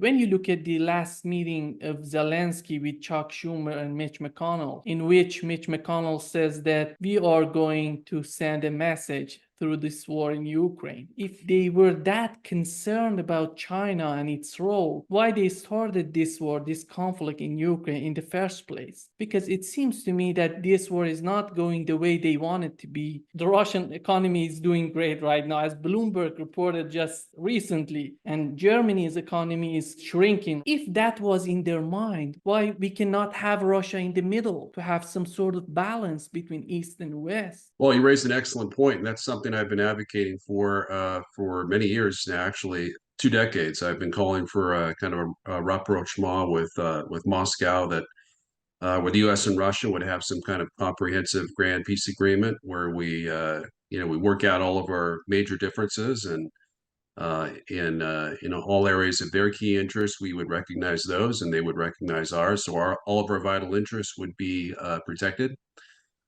when you look at the last meeting of Zelensky with Chuck Schumer and Mitch McConnell, in which Mitch McConnell says that we are going to send a message through this war in Ukraine. If they were that concerned about China and its role, why they started this war, this conflict in Ukraine in the first place? Because it seems to me that this war is not going the way they want it to be. The Russian economy is doing great right now, as Bloomberg reported just recently, and Germany's economy is shrinking. If that was in their mind, why we cannot have Russia in the middle to have some sort of balance between East and West? Well, you raised an excellent point, and that's something I've been advocating for many years now. Actually, 2 decades. I've been calling for a kind of a rapprochement with Moscow, that where the U.S. and Russia would have some kind of comprehensive grand peace agreement where we work out all of our major differences, and in all areas of their key interests, we would recognize those, and they would recognize ours. So all of our vital interests would be protected.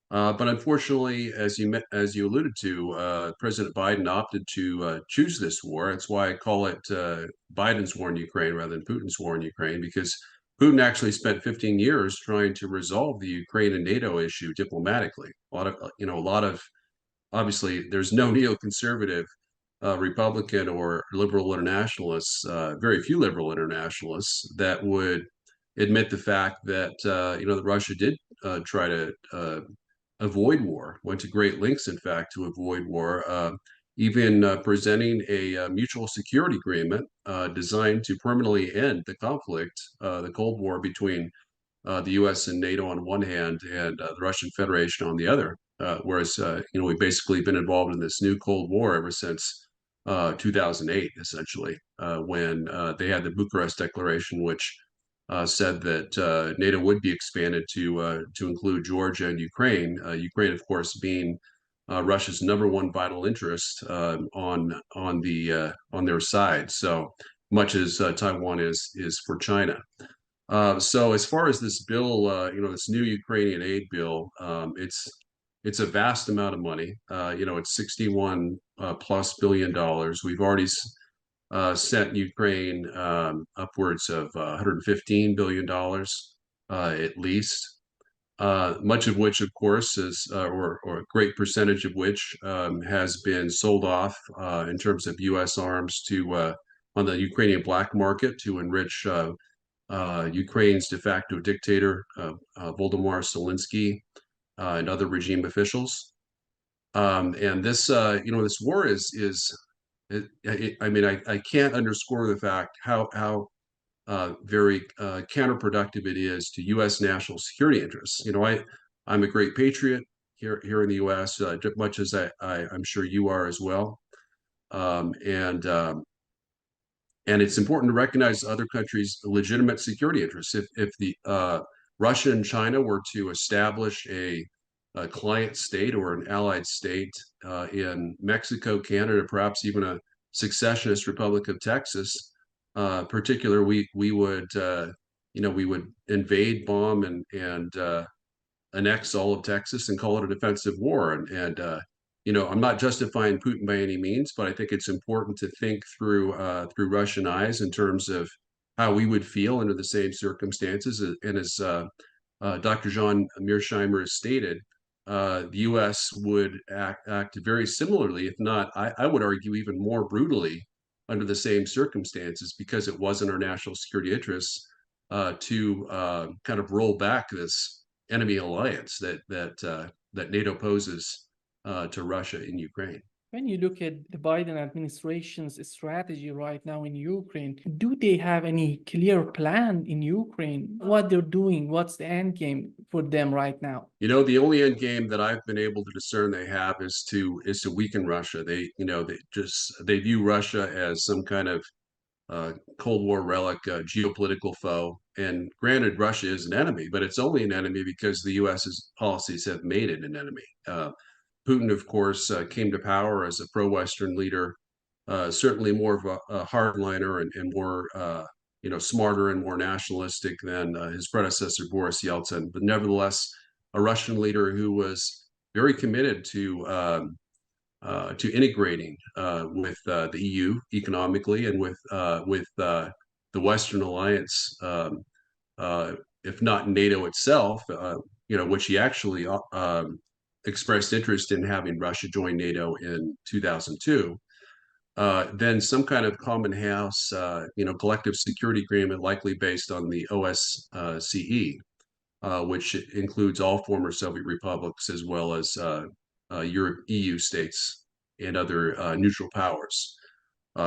But unfortunately, as you alluded to, President Biden opted to choose this war. That's why I call it Biden's war in Ukraine rather than Putin's war in Ukraine, because Putin actually spent 15 years trying to resolve the Ukraine and NATO issue diplomatically. Obviously, there's no neoconservative Republican or liberal internationalists, very few liberal internationalists that would admit the fact that that Russia did try to avoid war, went to great lengths, in fact, to avoid war, even presenting a mutual security agreement designed to permanently end the conflict, the Cold War between the U.S. and NATO on one hand, and the Russian Federation on the other. Whereas, we've basically been involved in this new Cold War ever since 2008, essentially, when they had the Bucharest Declaration, which said that NATO would be expanded to include Georgia and Ukraine. Ukraine, of course, being Russia's number one vital interest on their side. So much as Taiwan is for China. So as far as this bill, this new Ukrainian aid bill, it's a vast amount of money. It's 61 plus $billion. We've already sent Ukraine upwards of $115 billion at least, much of which, of course, is or a great percentage of which has been sold off in terms of U.S. arms to on the Ukrainian black market to enrich Ukraine's de facto dictator, Volodymyr Zelensky, and other regime officials. And this war I can't underscore the fact how very counterproductive it is to U.S. national security interests. I'm a great patriot here in the U.S., much as I'm sure you are as well. And it's important to recognize other countries' legitimate security interests. If the Russia and China were to establish a client state or an allied state in Mexico, Canada, perhaps even a secessionist Republic of Texas, we would we would invade, bomb, and annex all of Texas and call it a defensive war. I'm not justifying Putin by any means, but I think it's important to think through Russian eyes in terms of how we would feel under the same circumstances. And as Dr. John Mearsheimer has stated, the U.S. would act very similarly, if not, I would argue, even more brutally under the same circumstances, because it was in our national security interests to kind of roll back this enemy alliance that NATO poses to Russia in Ukraine. When you look at the Biden administration's strategy right now in Ukraine, do they have any clear plan in Ukraine? What they're doing? What's the end game for them right now? The only end game that I've been able to discern they have is to weaken Russia. They view Russia as some kind of Cold War relic, geopolitical foe. And granted, Russia is an enemy, but it's only an enemy because the U.S.'s policies have made it an enemy. Putin, of course, came to power as a pro-Western leader, certainly more of a hardliner and more, smarter and more nationalistic than his predecessor, Boris Yeltsin. But nevertheless, a Russian leader who was very committed to integrating with the EU economically and with the Western alliance, if not NATO itself, which he actually expressed interest in having Russia join NATO in 2002. Then some kind of common house, collective security agreement, likely based on the OSCE, which includes all former Soviet republics as well as Europe, EU states and other neutral powers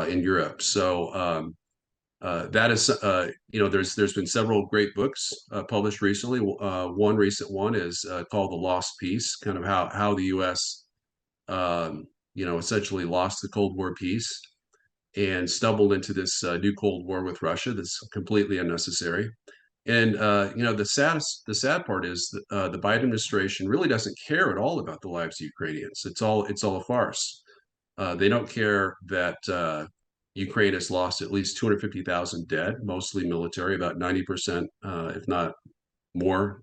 in Europe. So that is, there's been several great books published recently. One recent one is called "The Lost Peace," kind of how the U.S. Essentially lost the Cold War peace and stumbled into this new Cold War with Russia that's completely unnecessary. And the sad part is that the Biden administration really doesn't care at all about the lives of Ukrainians. It's all a farce. They don't care that Ukraine has lost at least 250,000 dead, mostly military, about 90%, if not more,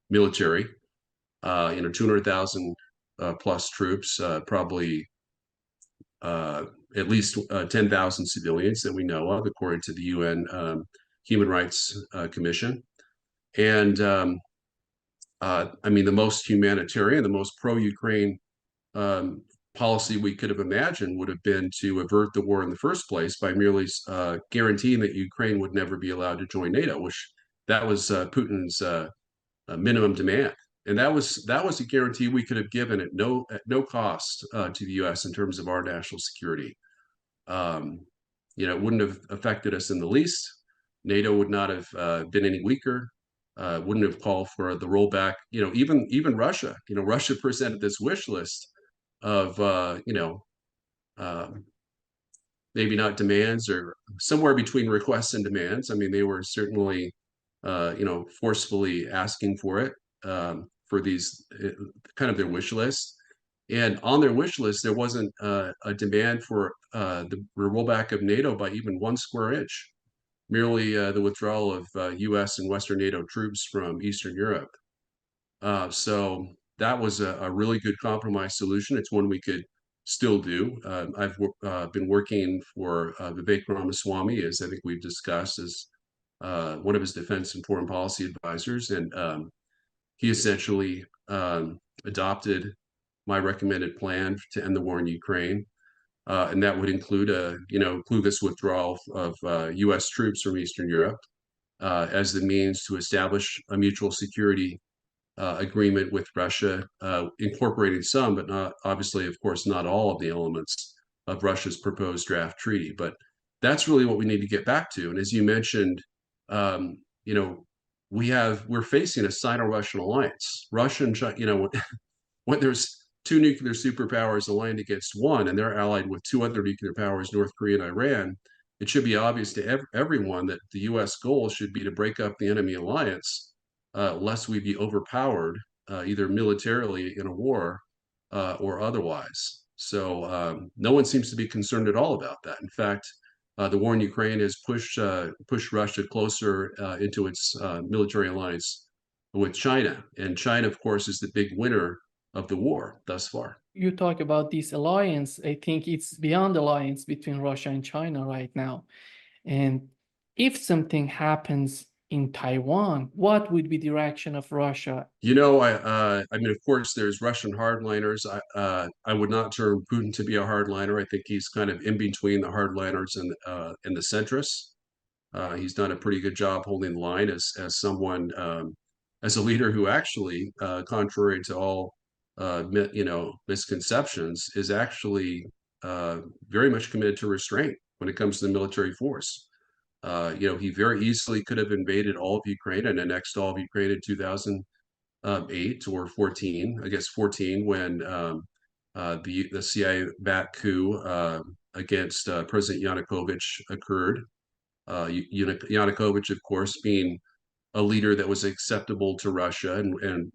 military. 200,000 plus troops, probably at least 10,000 civilians that we know of, according to the UN Human Rights Commission. And I mean, the most humanitarian, the most pro-Ukraine policy we could have imagined would have been to avert the war in the first place by merely guaranteeing that Ukraine would never be allowed to join NATO, which that was Putin's minimum demand. And that was a guarantee we could have given at no cost to the U.S. in terms of our national security. It wouldn't have affected us in the least. NATO would not have been any weaker. Wouldn't have called for the rollback. Even Russia. Russia presented this wish list of maybe not demands, or somewhere between requests and demands. I mean, they were certainly forcefully asking for it, for these kind of their wish list. And on their wish list, there wasn't a demand for the rollback of NATO by even 1 square inch, merely the withdrawal of U.S. and Western NATO troops from Eastern Europe. So that was a really good compromise solution. It's one we could still do. I've been working for Vivek Ramaswamy, as I think we've discussed, as one of his defense and foreign policy advisors. And he essentially adopted my recommended plan to end the war in Ukraine. And that would include this withdrawal of U.S. troops from Eastern Europe as the means to establish a mutual security agreement with Russia, incorporating some, but not obviously, of course, not all of the elements of Russia's proposed draft treaty. But that's really what we need to get back to. And as you mentioned, we're facing a Sino-Russian alliance. Russia and China, when there's two nuclear superpowers aligned against one, and they're allied with two other nuclear powers, North Korea and Iran, it should be obvious to everyone that the U.S. goal should be to break up the enemy alliance, lest we be overpowered, either militarily in a war or otherwise. So no one seems to be concerned at all about that. In fact, the war in Ukraine has pushed Russia closer into its military alliance with China. And China, of course, is the big winner of the war thus far. You talk about this alliance. I think it's beyond alliance between Russia and China right now. And if something happens in Taiwan, what would be the reaction of Russia? I mean, of course, there's Russian hardliners. I would not term Putin to be a hardliner. I think he's kind of in between the hardliners and the centrists. He's done a pretty good job holding the line as someone, as a leader who actually, contrary to all misconceptions, is actually very much committed to restraint when it comes to the military force. He very easily could have invaded all of Ukraine and annexed all of Ukraine in 2008 or 14, I guess 14, when the CIA-backed coup against President Yanukovych occurred. Yanukovych, of course, being a leader that was acceptable to Russia and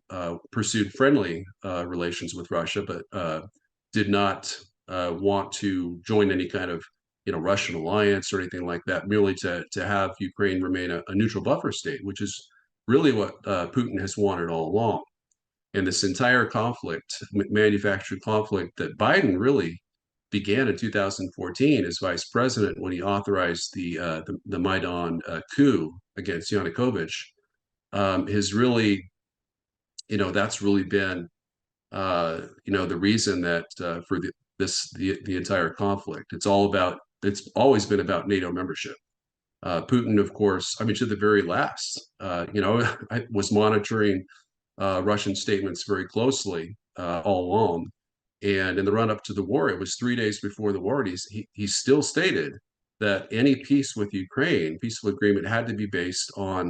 pursued friendly relations with Russia, but did not want to join any kind of Russian alliance or anything like that, merely to have Ukraine remain a neutral buffer state, which is really what Putin has wanted all along. And this entire conflict, manufactured conflict that Biden really began in 2014 as vice president when he authorized the Maidan coup against Yanukovych, has really, that's really been, the reason that for the entire conflict. It's always been about NATO membership. Putin, of course, I mean, to the very last, I was monitoring Russian statements very closely all along. And in the run up to the war, it was 3 days before the war, and he still stated that any peace with Ukraine, peaceful agreement, had to be based on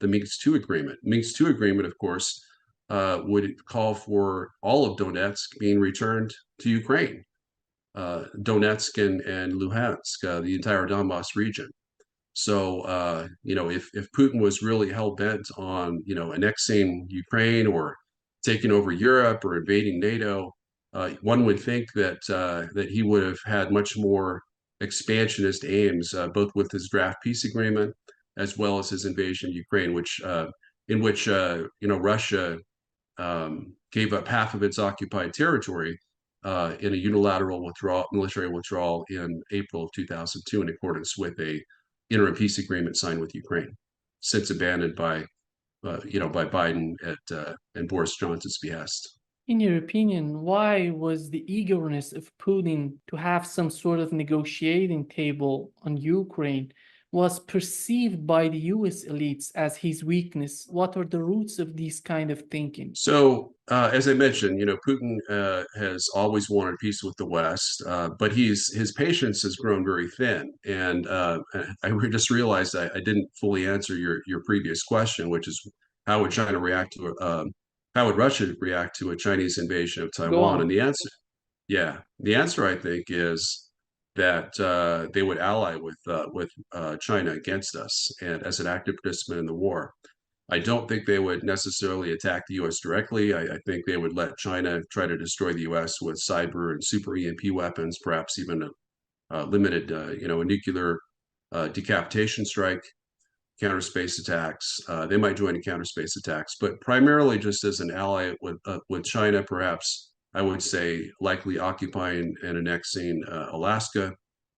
the Minsk II agreement. Minsk II agreement, of course, would call for all of Donetsk being returned to Ukraine, Donetsk and Luhansk, the entire Donbass region. So, if Putin was really hell bent on, annexing Ukraine or taking over Europe or invading NATO, one would think that he would have had much more expansionist aims, both with his draft peace agreement as well as his invasion of Ukraine, in which Russia gave up half of its occupied territory in a unilateral military withdrawal in April of 2002, in accordance with a interim peace agreement signed with Ukraine, since abandoned by Biden and Boris Johnson's behest. In your opinion, why was the eagerness of Putin to have some sort of negotiating table on Ukraine was perceived by the US elites as his weakness? What are the roots of these kind of thinking? So, as I mentioned, Putin has always wanted peace with the West, but his patience has grown very thin. And just realized I didn't fully answer your previous question, which is how would China react to how would Russia react to a Chinese invasion of Go Taiwan? And on. the answer I think is that they would ally with China against us and as an active participant in the war. I don't think they would necessarily attack the U.S. directly. I think they would let China try to destroy the U.S. with cyber and super EMP weapons, perhaps even a limited, a nuclear decapitation strike, counter space attacks. They might join in counter space attacks, but primarily just as an ally with China, perhaps I would say likely occupying and annexing Alaska,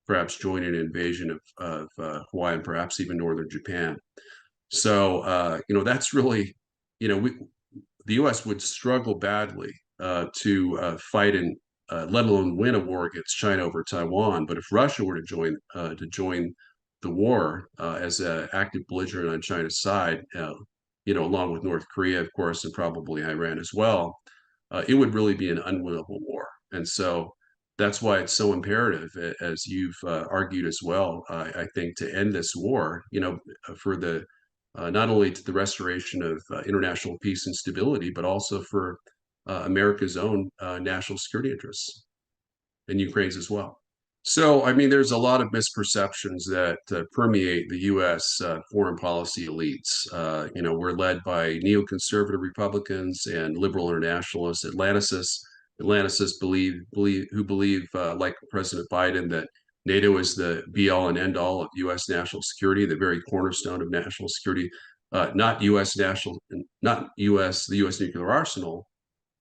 perhaps joining an invasion of Hawaii and perhaps even northern Japan. So, that's really, the U.S. would struggle badly to fight and let alone win a war against China over Taiwan. But if Russia were to join the war as an active belligerent on China's side, along with North Korea, of course, and probably Iran as well, it would really be an unwinnable war. And so that's why it's so imperative, as you've argued as well, I think, to end this war, for the not only to the restoration of international peace and stability, but also for America's own national security interests and Ukraine's as well. So, I mean, there's a lot of misperceptions that permeate the U.S. Foreign policy elites. We're led by neoconservative Republicans and liberal internationalists, Atlanticists who believe, like President Biden, that NATO is the be-all and end-all of U.S. national security, the very cornerstone of national security, not the U.S. nuclear arsenal,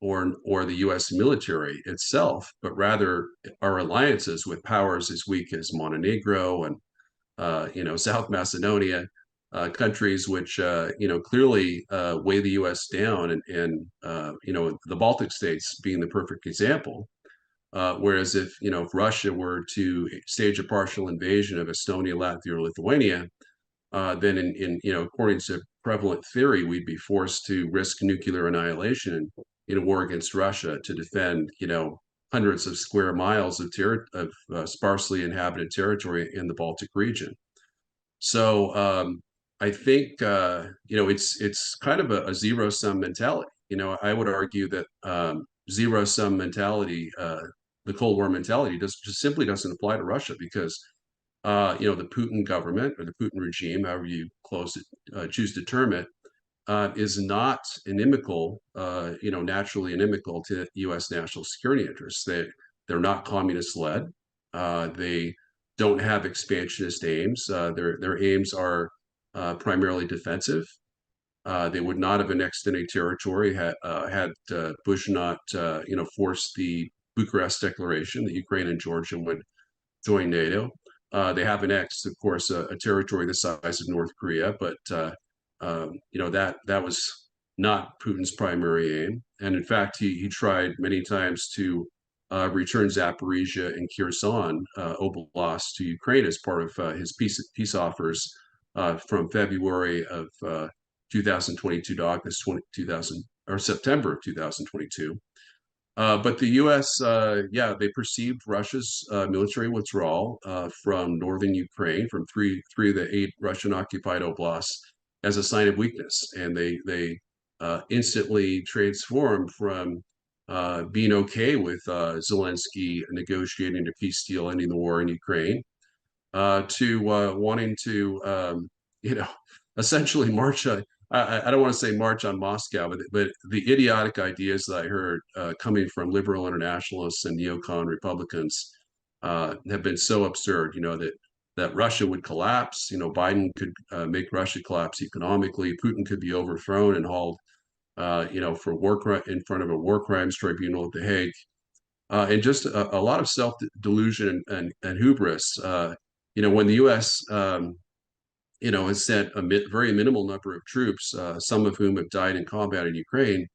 or the U.S. military itself, but rather our alliances with powers as weak as Montenegro and South Macedonia, countries which clearly weigh the U.S. down, and the Baltic states being the perfect example. Whereas if Russia were to stage a partial invasion of Estonia, Latvia, or Lithuania, then according to prevalent theory, we'd be forced to risk nuclear annihilation in a war against Russia to defend, hundreds of square miles of sparsely inhabited territory in the Baltic region. So I think it's kind of a zero sum mentality. I would argue that zero sum mentality, the Cold War mentality, just simply doesn't apply to Russia because the Putin government or the Putin regime, however you choose to term it, is not inimical, naturally inimical to U.S. national security interests. They're not communist led. They don't have expansionist aims. Their aims are primarily defensive. They would not have annexed any territory had Bush not, forced the Bucharest Declaration that Ukraine and Georgia would join NATO. They have annexed, of course, a territory the size of North Korea, but that was not Putin's primary aim. And in fact, he tried many times to return Zaporizhia and Kherson Oblast to Ukraine as part of his peace offers from February of 2022 to August 2000 or September 2022. But the U.S., they perceived Russia's military withdrawal from northern Ukraine, from three of the 8 Russian-occupied oblasts, as a sign of weakness, and they instantly transformed from being okay with Zelensky negotiating a peace deal, ending the war in Ukraine, to wanting to, essentially march. I don't want to say march on Moscow, but the idiotic ideas that I heard coming from liberal internationalists and neocon Republicans have been so absurd. That Russia would collapse. Biden could make Russia collapse economically. Putin could be overthrown and hauled, for in front of a war crimes tribunal at The Hague. And just a lot of self-delusion and hubris. When the U.S. Has sent a very minimal number of troops, some of whom have died in combat in Ukraine,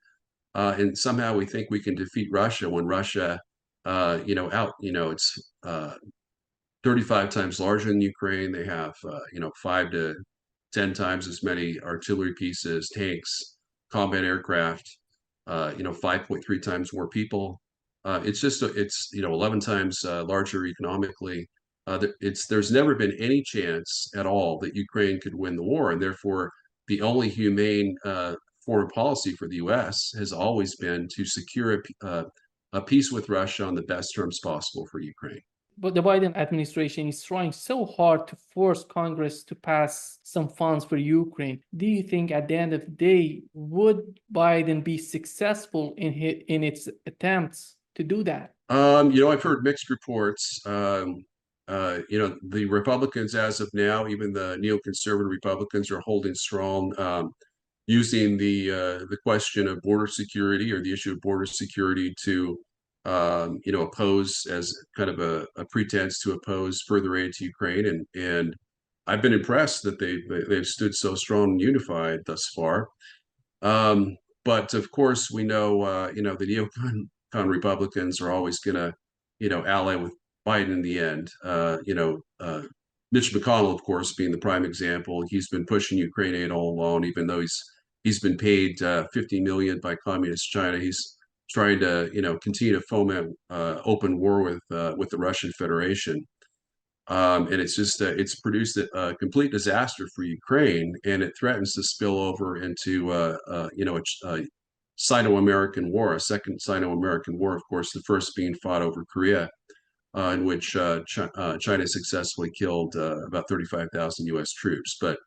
and somehow we think we can defeat Russia when Russia, it's 35 times larger than Ukraine. They have, 5 to 10 times as many artillery pieces, tanks, combat aircraft, 5.3 times more people. It's 11 times larger economically. There's never been any chance at all that Ukraine could win the war, and therefore the only humane foreign policy for the U.S. has always been to secure a peace with Russia on the best terms possible for Ukraine. But the Biden administration is trying so hard to force Congress to pass some funds for Ukraine. Do you think at the end of the day, would Biden be successful in its attempts to do that? I've heard mixed reports. The Republicans, as of now, even the neoconservative Republicans, are holding strong, using the question of border security, or the issue of border security, to oppose, as kind of a pretense to oppose further aid to Ukraine. And I've been impressed that they've stood so strong and unified thus far. But of course, we know, the neocon Republicans are always going to, ally with Biden in the end. Mitch McConnell, of course, being the prime example. He's been pushing Ukraine aid all along, even though he's been paid $50 million by communist China. He's trying to, continue to foment open war with the Russian Federation. And it's produced a complete disaster for Ukraine, and it threatens to spill over into a Sino-American war, a second Sino-American war, of course, the first being fought over Korea, in which China successfully killed about 35,000 U.S. troops. But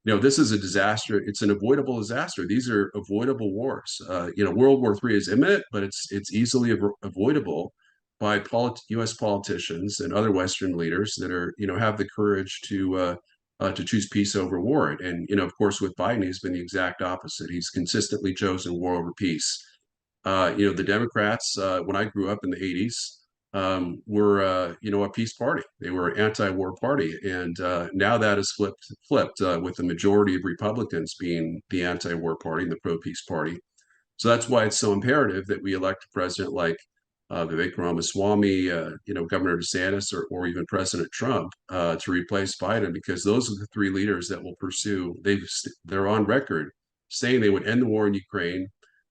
this is a disaster. It's an avoidable disaster. These are avoidable wars. World War III is imminent, but it's easily avoidable by U.S. politicians and other Western leaders that are, have the courage to choose peace over war. And of course, with Biden, he's been the exact opposite. He's consistently chosen war over peace. The Democrats, when I grew up in the 80s, were a peace party. They were an anti-war party, and now that has flipped with the majority of Republicans being the anti-war party, the pro-peace party. So that's why it's so imperative that we elect a president like Vivek Ramaswamy, Governor DeSantis, or even President Trump to replace Biden, because those are the 3 leaders that will pursue. They're on record saying they would end the war in Ukraine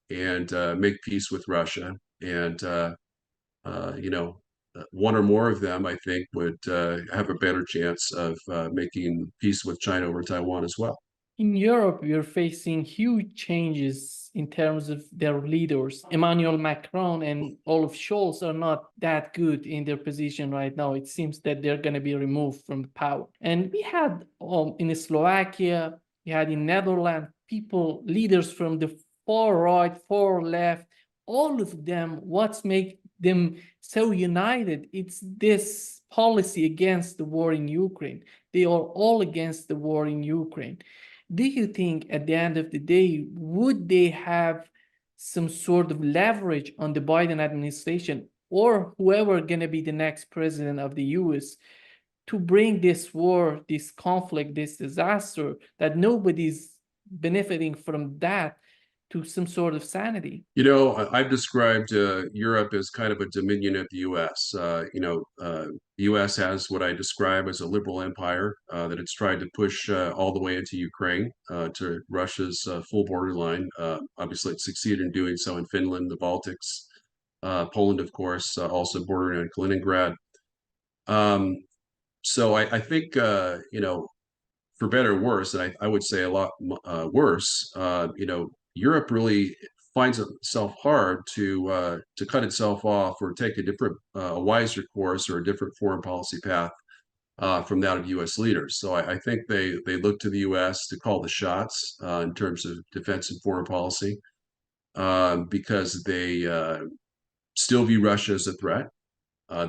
and make peace with Russia. And one or more of them, I think, would have a better chance of making peace with China over Taiwan as well. In Europe, we are facing huge changes in terms of their leaders. Emmanuel Macron and Olaf Scholz are not that good in their position right now. It seems that they're going to be removed from power. And we had in Slovakia, we had in Netherlands, leaders from the far right, far left, all of them, what's make them so united? It's this policy against the war in Ukraine. They are all against the war in Ukraine. Do you think at the end of the day, would they have some sort of leverage on the Biden administration? or whoever gonna be the next president of the US to bring this war, this conflict, this disaster that nobody's benefiting from that to some sort of sanity. You know, I've described Europe as kind of a dominion of the U.S. The U.S. has what I describe as a liberal empire that it's tried to push all the way into Ukraine, to Russia's full borderline. Obviously, it succeeded in doing so in Finland, the Baltics, Poland, of course, also bordering on Kaliningrad. Um, so I think, for better or worse, and I would say a lot worse, Europe really finds itself hard to cut itself off or take a different, a wiser course or a different foreign policy path from that of U.S. leaders. So I think they look to the U.S. to call the shots in terms of defense and foreign policy, because they still view Russia as a threat.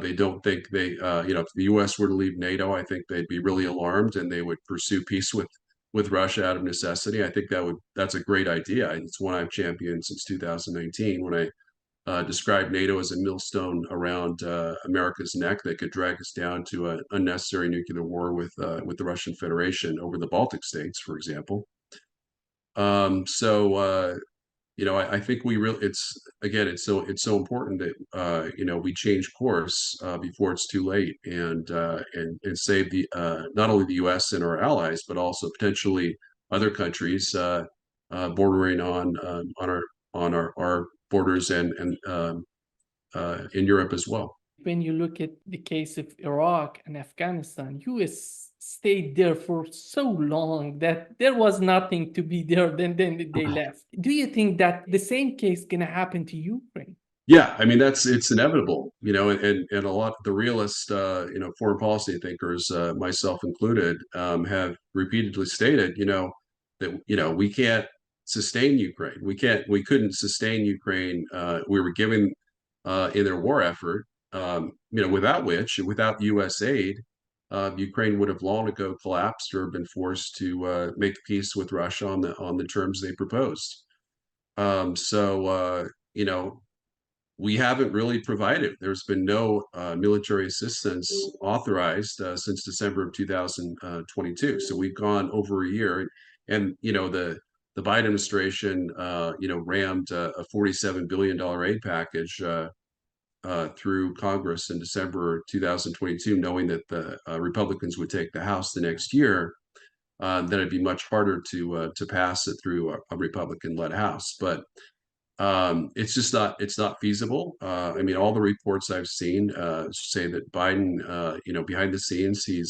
They don't think if the U.S. were to leave NATO, I think they'd be really alarmed and they would pursue peace with Russia out of necessity. I think that's a great idea. It's one I've championed since 2019 when I described NATO as a millstone around America's neck that could drag us down to an unnecessary nuclear war with the Russian Federation over the Baltic states, for example. I think it's again, it's so important that we change course before it's too late, and save the not only the U.S. and our allies, but also potentially other countries bordering on our borders and in Europe as well. When you look at the case of Iraq and Afghanistan, US stayed there for so long that there was nothing to be there, then they left. Do you think that the same case gonna happen to Ukraine? Yeah, I mean it's inevitable, and a lot of the realist, foreign policy thinkers, myself included, have repeatedly stated, that we can't sustain Ukraine. We couldn't sustain Ukraine. We were giving in their war effort, without U.S. aid, Ukraine would have long ago collapsed or been forced to make peace with Russia on the terms they proposed. We haven't really provided. There's been no military assistance authorized since December of 2022. So we've gone over a year, and the Biden administration, rammed a $47 billion aid package through Congress in December 2022, knowing that the Republicans would take the House the next year. Then it'd be much harder to pass it through a Republican-led House, but it's not feasible. I mean, all the reports I've seen say that Biden, behind the scenes, he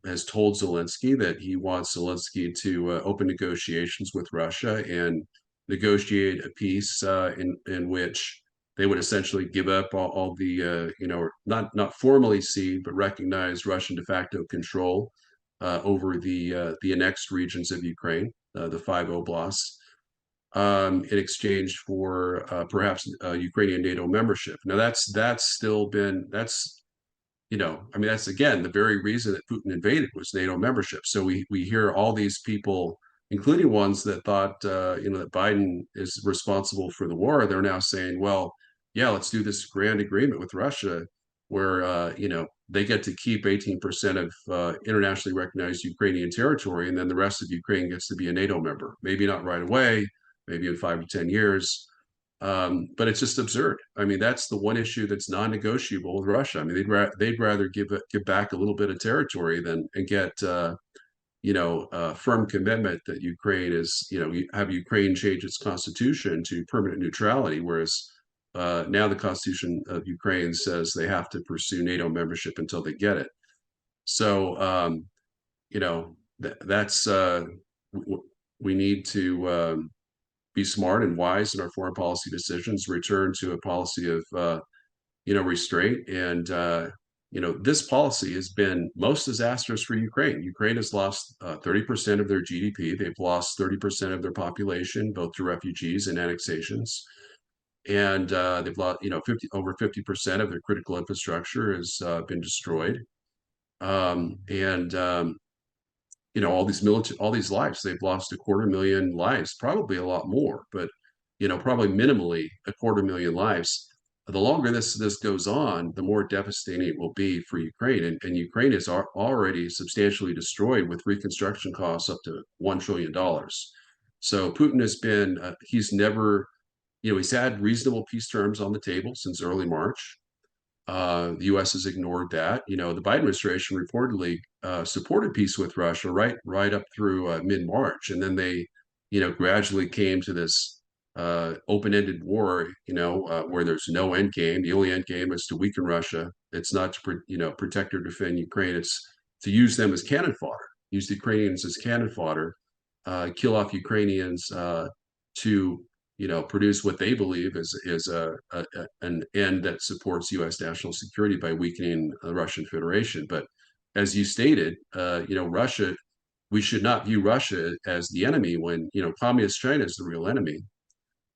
has told Zelensky that he wants Zelensky to open negotiations with Russia and negotiate a peace in which they would essentially give up all the not formally cede but recognize Russian de facto control over the annexed regions of Ukraine, the five oblasts, in exchange for perhaps Ukrainian NATO membership. Now that's again the very reason that Putin invaded was NATO membership. So we hear all these people, including ones that thought that Biden is responsible for the war. They're now saying, well, yeah, let's do this grand agreement with Russia where they get to keep 18% of internationally recognized Ukrainian territory, and then the rest of Ukraine gets to be a NATO member. Maybe not right away, maybe in 5 to 10 years. But it's just absurd. I mean, that's the one issue that's non-negotiable with Russia. I mean, they'd rather give back a little bit of territory than and get a firm commitment that Ukraine is, have Ukraine change its constitution to permanent neutrality, whereas now the constitution of Ukraine says they have to pursue NATO membership until they get it. So that's we need to be smart and wise in our foreign policy decisions, return to a policy of restraint. And this policy has been most disastrous for Ukraine. Ukraine has lost 30% of their GDP. They've lost 30% of their population, both to refugees and annexations. And they've lost, over 50% of their critical infrastructure has been destroyed. All these lives, they've lost 250,000 lives, probably a lot more, but probably minimally 250,000 lives. the longer this goes on, the more devastating it will be for Ukraine. And Ukraine is already substantially destroyed with reconstruction costs up to $1 trillion. So Putin has been he's never, he's had reasonable peace terms on the table since early March. The U.S. has ignored that. The Biden administration reportedly supported peace with Russia right up through mid-March, and then they, gradually came to this open-ended war. Where there's no end game. The only end game is to weaken Russia. It's not to protect or defend Ukraine. It's to use them as cannon fodder. Use the Ukrainians as cannon fodder. Kill off Ukrainians to produce what they believe is an end that supports U.S. national security by weakening the Russian Federation. But as you stated, Russia, we should not view Russia as the enemy when communist China is the real enemy.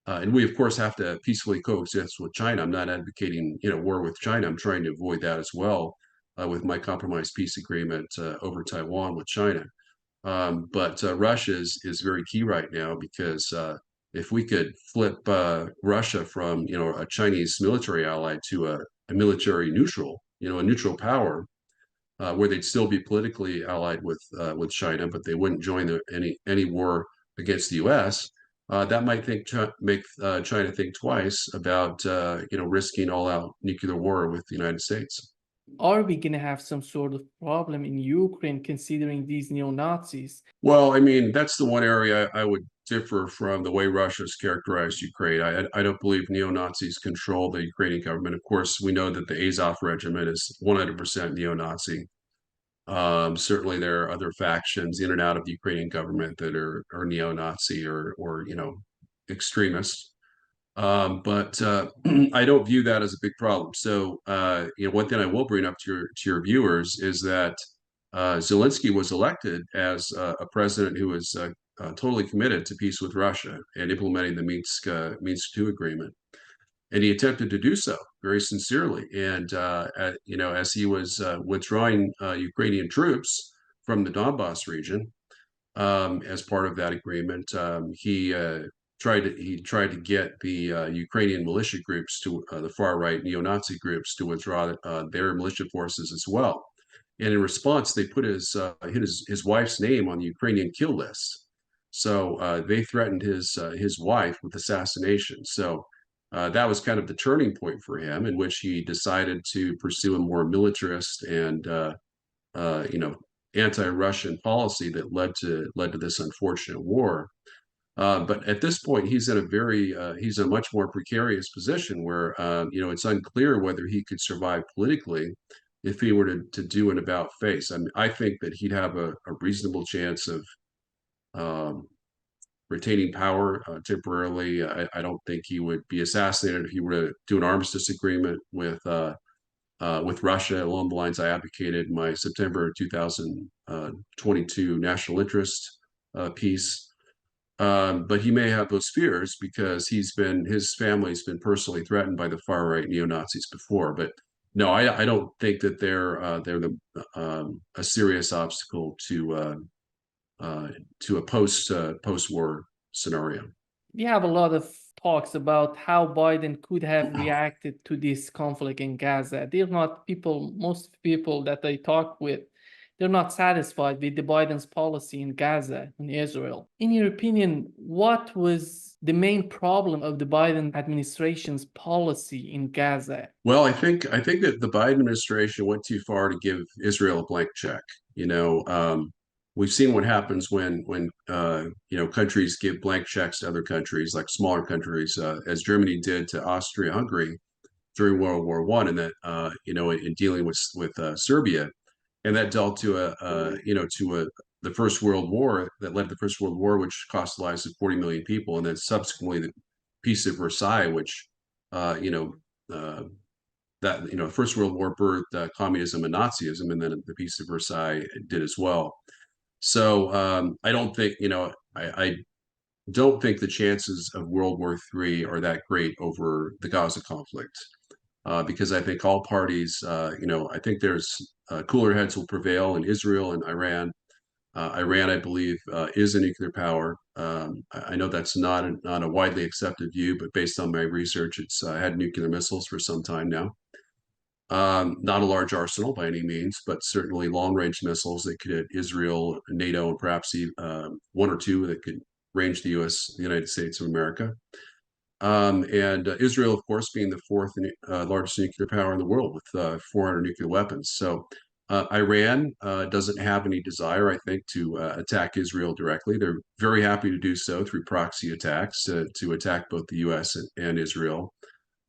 And we, of course, have to peacefully coexist with China. I'm not advocating war with China. I'm trying to avoid that as well with my compromise peace agreement over Taiwan with China. But Russia is very key right now because if we could flip Russia from a Chinese military ally to a military neutral, a neutral power, where they'd still be politically allied with China, but they wouldn't join any war against the U.S. That might make China think twice about risking all-out nuclear war with the United States. Are we going to have some sort of problem in Ukraine considering these neo-Nazis? Well, I mean, that's the one area I would differ from the way Russia's characterized Ukraine. I don't believe neo-Nazis control the Ukrainian government. Of course, we know that the Azov regiment is 100% neo-Nazi. Certainly, there are other factions in and out of the Ukrainian government that are neo-Nazi or extremists. But I don't view that as a big problem. So, one thing I will bring up to your viewers is that Zelensky was elected as a president who was totally committed to peace with Russia and implementing the Minsk II agreement, and he attempted to do so very sincerely. And as he was withdrawing Ukrainian troops from the Donbass region, as part of that agreement, he tried to get the Ukrainian militia groups to the far right neo-Nazi groups to withdraw their militia forces as well. And in response, they put his wife's name on the Ukrainian kill list. So they threatened his wife with assassination. So that was kind of the turning point for him, in which he decided to pursue a more militarist and anti-Russian policy that led to this unfortunate war. But at this point, he's in a much more precarious position where it's unclear whether he could survive politically if he were to do an about face. I mean, I think that he'd have a reasonable chance of um, retaining power temporarily. I don't think he would be assassinated if he were to do an armistice agreement with Russia along the lines I advocated in my September 2022 national interest piece. But he may have those fears because his family's been personally threatened by the far right neo-Nazis before. But no, I don't think that they're a serious obstacle to a post-war scenario. We have a lot of talks about how Biden could have reacted to this conflict in Gaza. Most people that I talk with, they're not satisfied with the Biden's policy in Gaza and Israel. In your opinion, what was the main problem of the Biden administration's policy in Gaza? Well, I think that the Biden administration went too far to give Israel a blank check. We've seen what happens when countries give blank checks to other countries, like smaller countries, as Germany did to Austria-Hungary during World War I, and that in dealing with Serbia, and that dealt to the First World War that led to the First World War, which cost the lives of 40 million people, and then subsequently the Peace of Versailles, which First World War birthed communism and Nazism, and then the Peace of Versailles did as well. So I don't think I don't think the chances of World War III are that great over the Gaza conflict, because I think all parties, I think there's cooler heads will prevail in Israel and Iran. Iran, I believe, is a nuclear power. I know that's not a widely accepted view, but based on my research, it's had nuclear missiles for some time now. Not a large arsenal by any means, but certainly long-range missiles that could hit Israel, NATO, and perhaps one or two that could range the United States of America. And Israel, of course, being the fourth largest nuclear power in the world with 400 nuclear weapons. So Iran doesn't have any desire, I think, to attack Israel directly. They're very happy to do so through proxy attacks to attack both the U.S. and Israel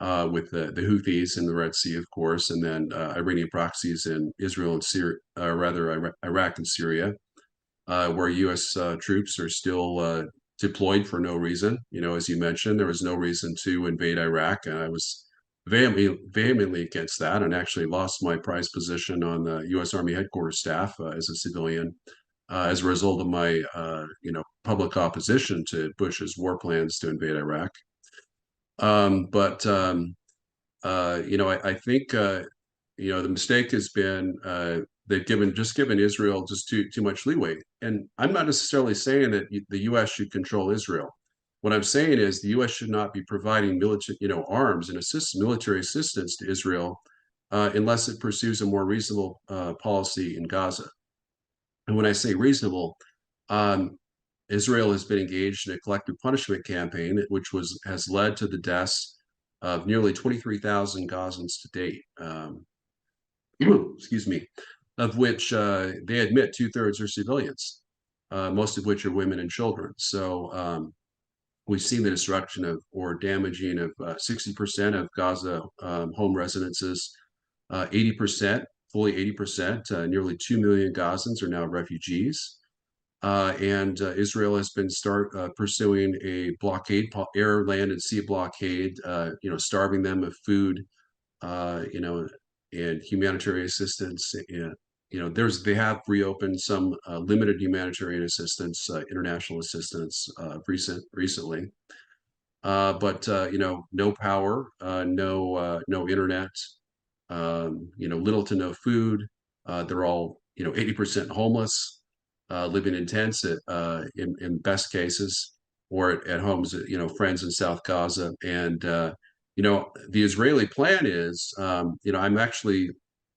with the Houthis in the Red Sea, of course, and then Iranian proxies in Israel and Syria, Iraq and Syria, where U.S. Troops are still deployed for no reason. You know, as you mentioned, there was no reason to invade Iraq, and I was vehemently against that, and actually lost my prized position on the U.S. Army headquarters staff as a civilian as a result of my, public opposition to Bush's war plans to invade Iraq. I think the mistake has been they've given Israel just too much leeway. And I'm not necessarily saying that the U.S. should control Israel. What I'm saying is the U.S. should not be providing military, arms and military assistance to Israel unless it pursues a more reasonable policy in Gaza. And when I say reasonable, um, Israel has been engaged in a collective punishment campaign, which has led to the deaths of nearly 23,000 Gazans to date. Excuse me, of which they admit 2/3 are civilians, most of which are women and children. So we've seen the destruction of or damaging of 60% of Gaza home residences, 80%, fully 80%, nearly 2 million Gazans are now refugees. And Israel has been pursuing a blockade, air, land, and sea blockade, starving them of food, and humanitarian assistance. And, they have reopened some limited humanitarian assistance, international assistance recently. But no power, no internet, little to no food. They're all, 80% homeless, living in tents in best cases, or at homes, friends in South Gaza. And, the Israeli plan is,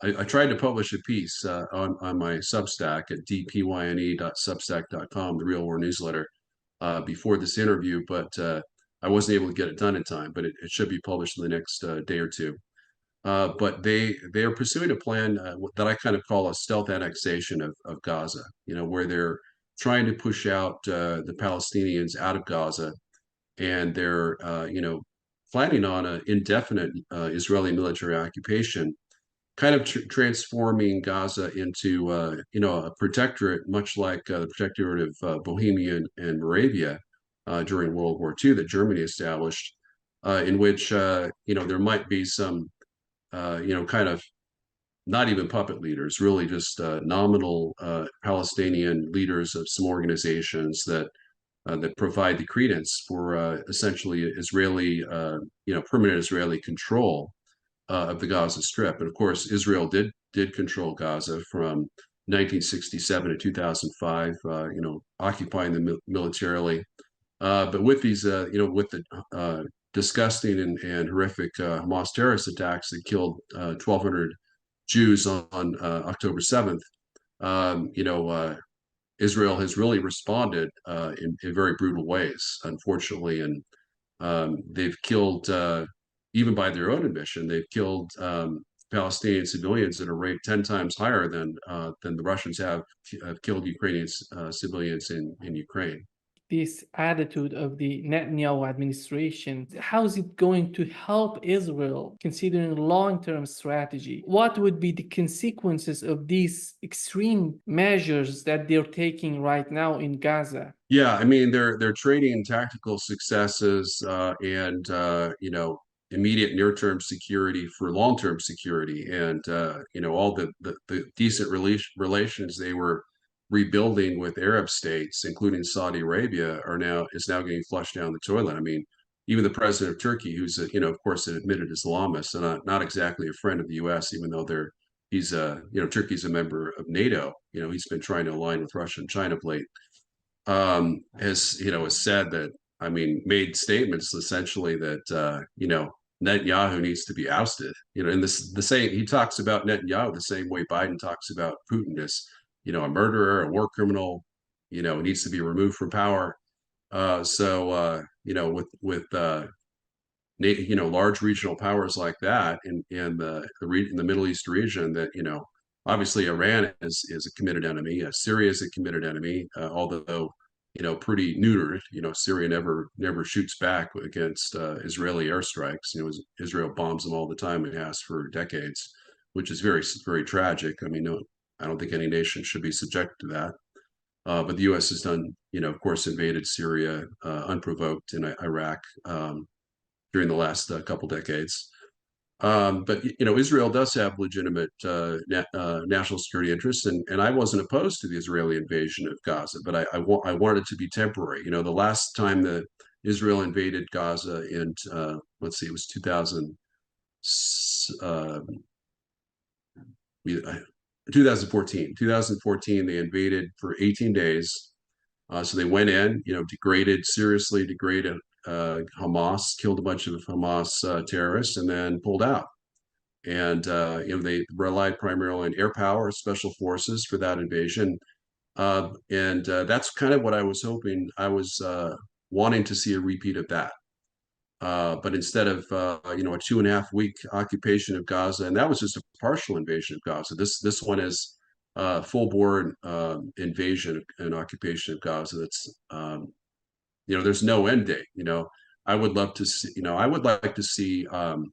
I tried to publish a piece on my Substack at dpyne.substack.com, the Real War newsletter, before this interview, but I wasn't able to get it done in time, but it should be published in the next day or two. But they are pursuing a plan that I kind of call a stealth annexation of Gaza, where they're trying to push out the Palestinians out of Gaza, and they're planning on an indefinite Israeli military occupation, kind of transforming Gaza into a protectorate, much like the protectorate of Bohemia and Moravia during World War II that Germany established, in which there might be some kind of not even puppet leaders, really just nominal Palestinian leaders of some organizations that provide the credence for essentially Israeli, permanent Israeli control of the Gaza Strip. And of course, Israel did control Gaza from 1967 to 2005, occupying them militarily. But with these, with the disgusting and horrific Hamas terrorist attacks that killed 1,200 Jews on October 7th, Israel has really responded in very brutal ways, unfortunately. And they've killed, even by their own admission, they've killed Palestinian civilians at a rate 10 times higher than the Russians have killed Ukrainian civilians in Ukraine. This attitude of the Netanyahu administration, how is it going to help Israel considering long-term strategy? What would be the consequences of these extreme measures that they're taking right now in Gaza? Yeah, I mean they're trading tactical successes and immediate near-term security for long-term security, and all the decent relations they were rebuilding with Arab states, including Saudi Arabia, is now getting flushed down the toilet. I mean, even the president of Turkey, who's of course an admitted Islamist and not exactly a friend of the U.S., even though they're Turkey's a member of NATO. He's been trying to align with Russia and China of late. Has said that, I mean, made statements essentially that Netanyahu needs to be ousted. And the same, he talks about Netanyahu the same way Biden talks about Putin as a murderer, a war criminal. Needs to be removed from power. With large regional powers like that in the Middle East region, that obviously Iran is a committed enemy. Syria is a committed enemy, although pretty neutered. Syria never shoots back against Israeli airstrikes. Israel bombs them all the time and has for decades, which is very, very tragic. I mean, no, I don't think any nation should be subject to that. But the U.S. has done, of course, invaded Syria unprovoked in Iraq during the last couple decades. But Israel does have legitimate national security interests, and I wasn't opposed to the Israeli invasion of Gaza, but I wanted it to be temporary. The last time that Israel invaded Gaza in let's see, it was 2014. 2014, they invaded for 18 days. So they went in, seriously degraded Hamas, killed a bunch of Hamas terrorists, and then pulled out. And they relied primarily on air power, special forces for that invasion. And that's kind of what I was hoping. I was wanting to see a repeat of that. But instead of a 2.5 week occupation of Gaza, and that was just a partial invasion of Gaza. This one is full-bore invasion and occupation of Gaza. That's there's no end date. I would love to see. I would like to see. I'm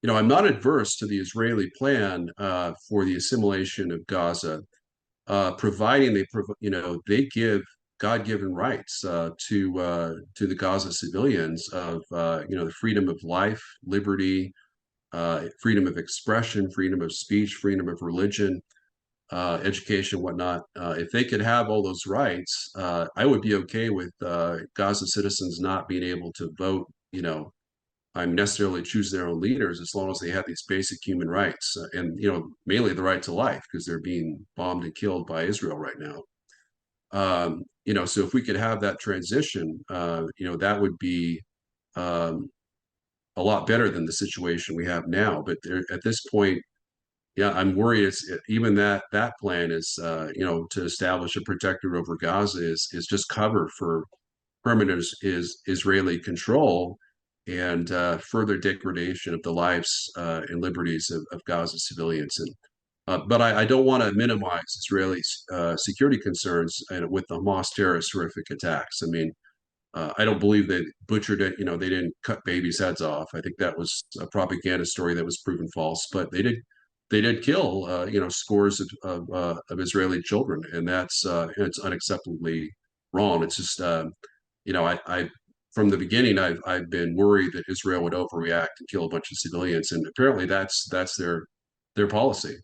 not adverse to the Israeli plan for the assimilation of Gaza, providing they give God-given rights to the Gaza civilians of the freedom of life, liberty, freedom of expression, freedom of speech, freedom of religion, education, whatnot. If they could have all those rights, I would be okay with Gaza citizens not being able to vote. Necessarily choose their own leaders, as long as they have these basic human rights, and mainly the right to life, because they're being bombed and killed by Israel right now. So if we could have that transition, that would be a lot better than the situation we have now. But at this point, yeah, I'm worried. It's even that plan is, to establish a protectorate over Gaza is just cover for permanent Israeli control and further degradation of the lives and liberties of Gaza civilians. But I don't want to minimize Israeli security concerns with the Hamas terrorist horrific attacks. I mean, I don't believe they butchered it. They didn't cut babies' heads off. I think that was a propaganda story that was proven false. But they did kill scores of Israeli children, and it's unacceptably wrong. It's just I from the beginning I've been worried that Israel would overreact and kill a bunch of civilians, and apparently that's their policy,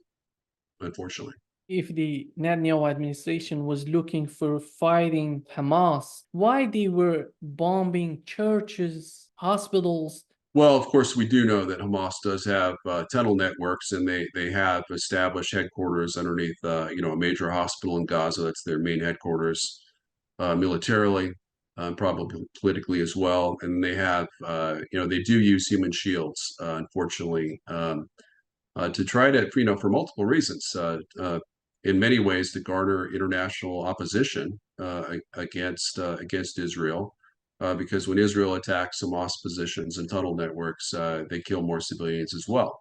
unfortunately. If the Netanyahu administration was looking for fighting Hamas, why they were bombing churches, hospitals? Well, of course, we do know that Hamas does have tunnel networks, and they have established headquarters underneath a major hospital in Gaza. That's their main headquarters militarily, probably politically as well. And they have they do use human shields, unfortunately, to try to for multiple reasons. In many ways, to garner international opposition against Israel. Because when Israel attacks Hamas positions and tunnel networks, they kill more civilians as well.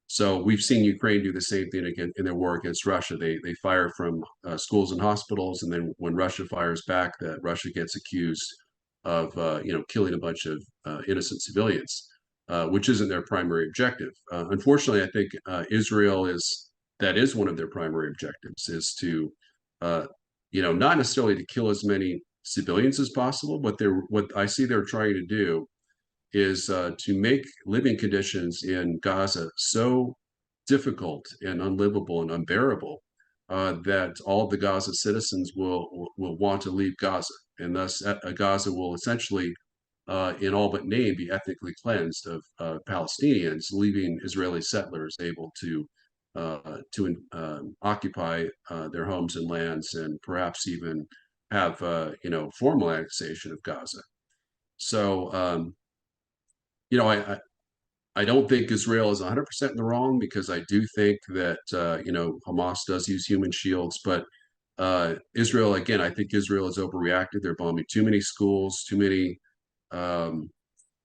So we've seen Ukraine do the same thing again in their war against Russia. They fire from schools and hospitals, and then when Russia fires back, that Russia gets accused of killing a bunch of innocent civilians, which isn't their primary objective. Unfortunately, I think Israel is one of their primary objectives, is to not necessarily to kill as many civilians as possible, but what I see they're trying to do is to make living conditions in Gaza so difficult and unlivable and unbearable that all of the Gaza citizens will want to leave Gaza, and thus Gaza will essentially, in all but name, be ethnically cleansed of Palestinians, leaving Israeli settlers able to occupy their homes and lands, and perhaps even have formal annexation of Gaza. So I don't think Israel is 100% in the wrong, because I do think that Hamas does use human shields, but Israel, again, I think Israel has overreacted. They're bombing too many schools, too many um,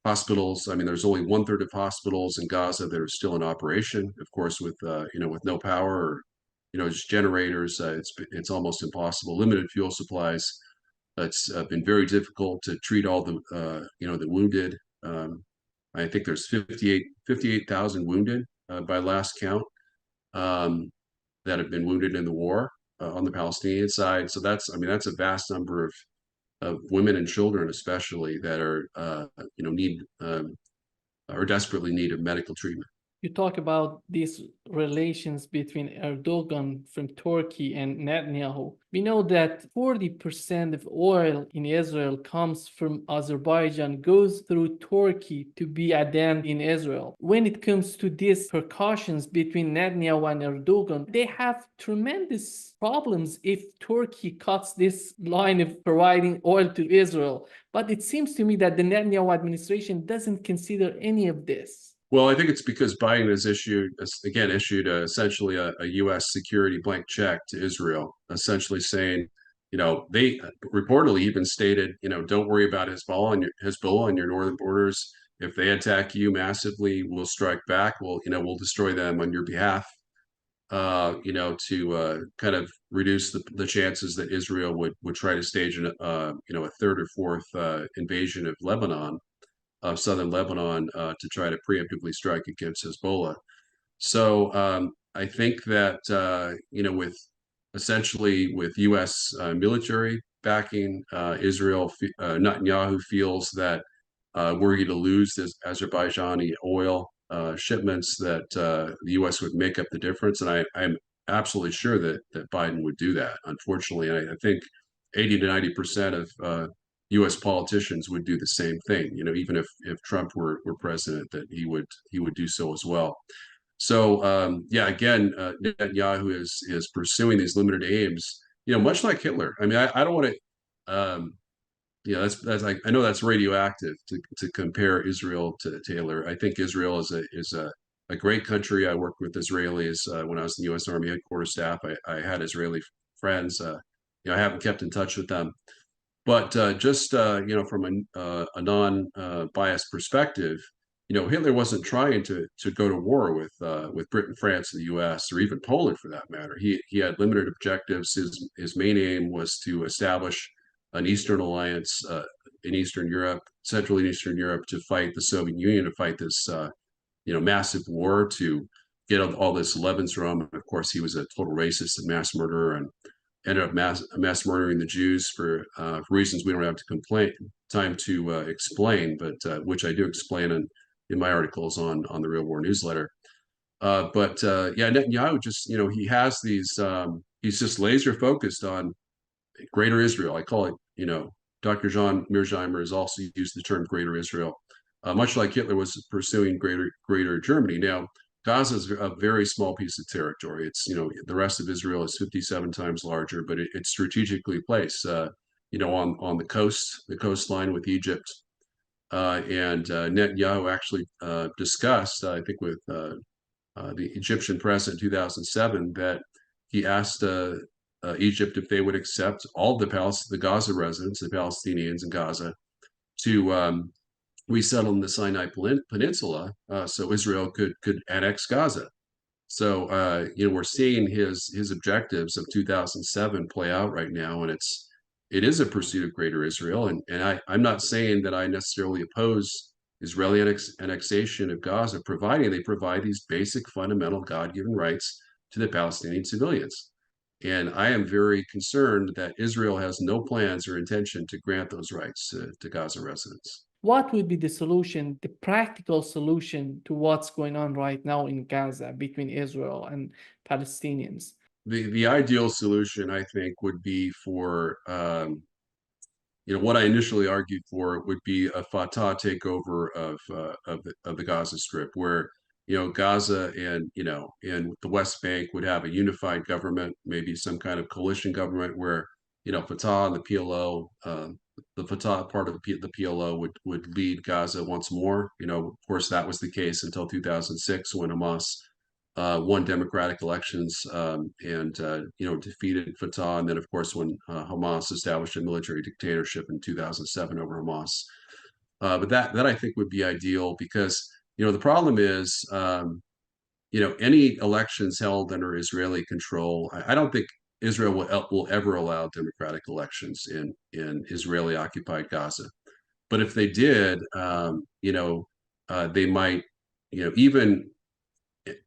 hospitals. I mean, there's only 1/3 of hospitals in Gaza that are still in operation. Of course, with no power, or just generators, it's almost impossible. Limited fuel supplies. It's been very difficult to treat all the wounded. I think there's 58,000 wounded by last count, um, that have been wounded in the war on the Palestinian side. So that's a vast number of women and children, especially, that are need or desperately need of medical treatment. You talk about these relations between Erdogan from Turkey and Netanyahu. We know that 40% of oil in Israel comes from Azerbaijan, goes through Turkey to be then in Israel. When it comes to these precautions between Netanyahu and Erdogan, they have tremendous problems if Turkey cuts this line of providing oil to Israel. But it seems to me that the Netanyahu administration doesn't consider any of this. Well, I think it's because Biden has issued essentially a U.S. security blank check to Israel, essentially saying, they reportedly even stated, don't worry about Hezbollah on your northern borders. If they attack you massively, we'll strike back. We'll destroy them on your behalf. To kind of reduce the chances that Israel would try to stage a third or fourth invasion of Lebanon, of southern Lebanon, to try to preemptively strike against Hezbollah. So I think that with U.S. Military backing, Netanyahu feels that were he to lose this Azerbaijani oil shipments, that the U.S. would make up the difference, and I'm absolutely sure that Biden would do that. Unfortunately, I think 80 to 90% of U.S. politicians would do the same thing. Even if Trump were president, that he would do so as well. So again, Netanyahu is pursuing these limited aims. Much like Hitler. I mean, I don't want to. That's I know that's radioactive to compare Israel to Hitler. I think Israel is a great country. I worked with Israelis when I was in the U.S. Army headquarters staff. I had Israeli friends. I haven't kept in touch with them. But just from a non-biased perspective, Hitler wasn't trying to go to war with Britain, France, and the U.S., or even Poland for that matter. He had limited objectives. His main aim was to establish an Eastern alliance in Eastern Europe, Central and Eastern Europe, to fight the Soviet Union, to fight this massive war, to get all this Lebensraum. Of course, he was a total racist and mass murderer, and ended up mass murdering the Jews for reasons we don't have time to explain, but which I do explain in my articles on the Real War newsletter. Netanyahu just he has these. He's just laser focused on Greater Israel. I call it. Dr. John Mearsheimer has also used the term Greater Israel, much like Hitler was pursuing Greater Germany. Now, Gaza is a very small piece of territory. It's, the rest of Israel is 57 times larger, but it's strategically placed, on the coastline with Egypt. And Netanyahu actually discussed, I think, with the Egyptian president in 2007, that he asked Egypt if they would accept all the Gaza residents, the Palestinians in Gaza, to resettle in the Sinai Peninsula, so Israel could annex Gaza. So we're seeing his objectives of 2007 play out right now, and it is a pursuit of Greater Israel. And I'm not saying that I necessarily oppose Israeli annexation of Gaza, providing they provide these basic, fundamental, God-given rights to the Palestinian civilians. And I am very concerned that Israel has no plans or intention to grant those rights to Gaza residents. What would be the solution, the practical solution to what's going on right now in Gaza between Israel and Palestinians? The ideal solution, I think, would be for what I initially argued for would be a Fatah takeover of the Gaza Strip, where Gaza and the West Bank would have a unified government, maybe some kind of coalition government where, Fatah and the PLO, the Fatah part of the PLO would lead Gaza once more. Of course, that was the case until 2006 when Hamas won democratic elections and defeated Fatah, and then of course when Hamas established a military dictatorship in 2007 over Hamas. But that I think would be ideal because the problem is any elections held under Israeli control. I don't think Israel will ever allow democratic elections in Israeli occupied Gaza. But if they did, they might, even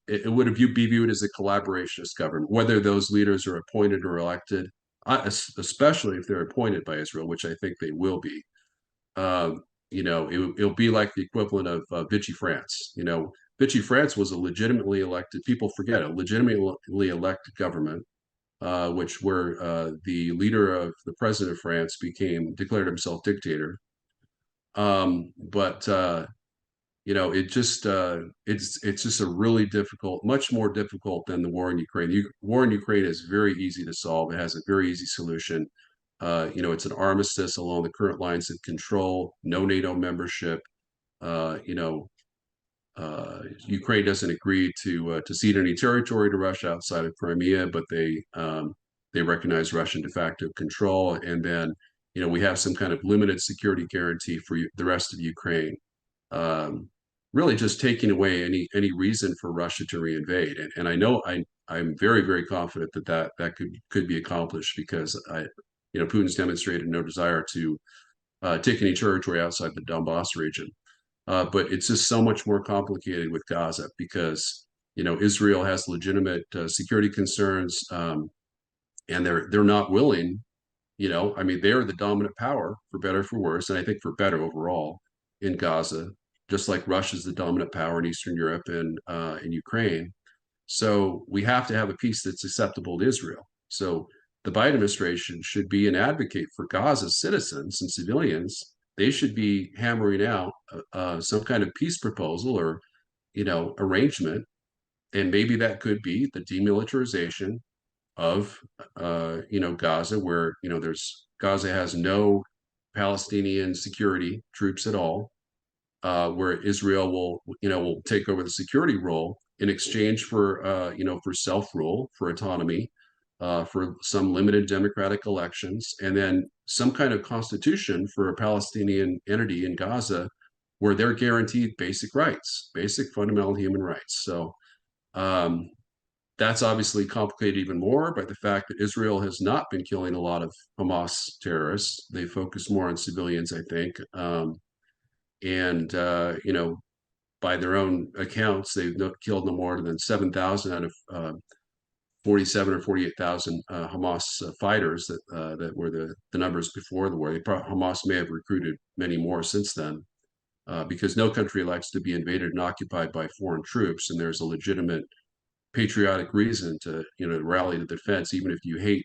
it would be viewed as a collaborationist government, whether those leaders are appointed or elected, especially if they're appointed by Israel, which I think they will be. It'll be like the equivalent of Vichy France. Vichy France was a legitimately elected, people forget it, legitimately elected government, where the leader of the president of France declared himself dictator. But it's just a really difficult, much more difficult than the war in Ukraine. The war in Ukraine is very easy to solve. It has a very easy solution. It's an armistice along the current lines of control, no NATO membership. Uh, you know, Ukraine doesn't agree to cede any territory to Russia outside of Crimea, but they recognize Russian de facto control. And then, we have some kind of limited security guarantee for the rest of Ukraine. Um, Really just taking away any reason for Russia to reinvade. And I know I'm very, very confident that could be accomplished because Putin's demonstrated no desire to take any territory outside the Donbass region. But it's just so much more complicated with Gaza because Israel has legitimate security concerns, and they're not willing. I mean, they are the dominant power for better or for worse, and I think for better overall in Gaza, just like Russia's the dominant power in Eastern Europe and in Ukraine. So we have to have a peace that's acceptable to Israel. So the Biden administration should be an advocate for Gaza's citizens and civilians. They should be hammering out some kind of peace proposal or, arrangement. And maybe that could be the demilitarization of, Gaza, where, Gaza has no Palestinian security troops at all, where Israel will take over the security role in exchange for for self-rule, for autonomy, for some limited democratic elections, and then some kind of constitution for a Palestinian entity in Gaza where they're guaranteed basic rights, basic fundamental human rights. So um, that's obviously complicated even more by the fact that Israel has not been killing a lot of Hamas terrorists. They focus more on civilians, I think. And by their own accounts, they've killed no more than 7,000 out of 47 or 48,000 Hamas fighters that were the numbers before the war. Hamas may have recruited many more since then, because no country likes to be invaded and occupied by foreign troops, and there's a legitimate patriotic reason to rally to defense, even if you hate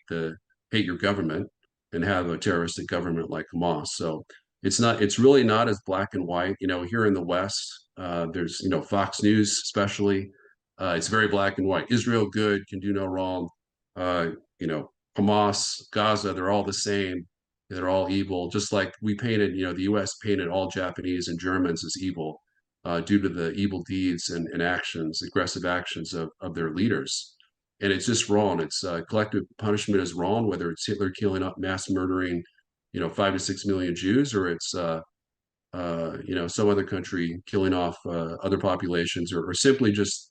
your government and have a terroristic government like Hamas. So it's really not as black and white. Here in the West, there's Fox News especially. It's very black and white. Israel good, can do no wrong. Uh, Hamas, Gaza, they're all the same. They're all evil. Just like the U.S. painted all Japanese and Germans as evil due to the evil deeds and actions, aggressive actions of their leaders. And it's just wrong. It's collective punishment is wrong, whether it's Hitler killing up, mass murdering, 5 to 6 million Jews, or it's some other country killing off other populations, or simply just